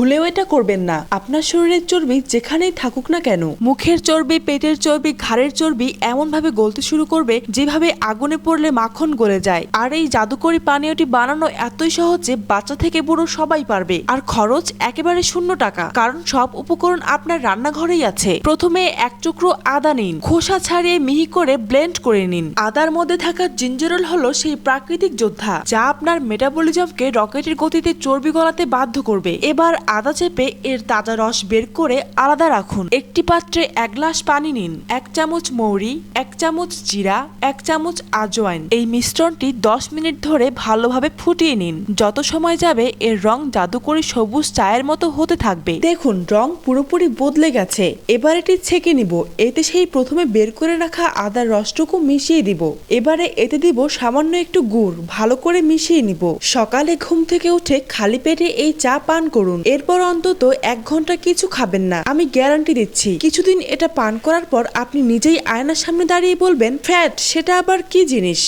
ভুলেও এটা করবেন না। আপনার শরীরের চর্বি যেখানেই থাকুক না কেন, মুখের চর্বি, পেটের চর্বি, ঘাড়ের চর্বি এমন ভাবে গলতে শুরু করবে যেভাবে আগুনে পড়লে মাখন গলে যায়। আর এই জাদুকরি পানীয়টি বানানো এতই সহজ যে বাচ্চা থেকে বুড়ো সবাই পারবে। আর খরচ একেবারে $0, কারণ সব উপকরণ আপনার রান্নাঘরেই আছে। প্রথমে এক টুকরো আদা নিন, খোসা ছাড়িয়ে মিহি করে ব্লেন্ড করে নিন। আদার মধ্যে থাকা জিঞ্জারল হলো সেই প্রাকৃতিক যোদ্ধা যা আপনার মেটাবলিজমকে রকেটের গতিতে চর্বি গলাতে বাধ্য করবে। এবার আদা চেপে এর তাজা রস বের করে আলাদা রাখুন। একটি পাত্রে 1 গ্লাস পানি নিন, 1 চামচ মৌরি, 1 চামচ জিরা, 1 চামচ আজওয়াইন। এই মিশ্রণটি 10 মিনিট ধরে ভালোভাবে ফুটিয়ে নিন। যত সময় যাবে এর রং জাদুকরি সবুজ চায়ের মতো হতে থাকবে। দেখুন রং পুরোপুরি বদলে গেছে। এবার এটি ছেঁকে নিব। এতে সেই প্রথমে বের করে রাখা আদার রসটুকু মিশিয়ে দিব। এবারে এতে দিব সামান্য একটু গুড়, ভালো করে মিশিয়ে নিব। সকালে ঘুম থেকে উঠে খালি পেটে এই চা পান করুন। এরপর অন্তত 1 ঘন্টা কিছু খাবেন না। আমি গ্যারান্টি দিচ্ছি কিছুদিন এটা পান করার পর আপনি নিজেই আয়নার সামনে দাঁড়িয়ে বলবেন, ফ্যাট সেটা আবার কি জিনিস।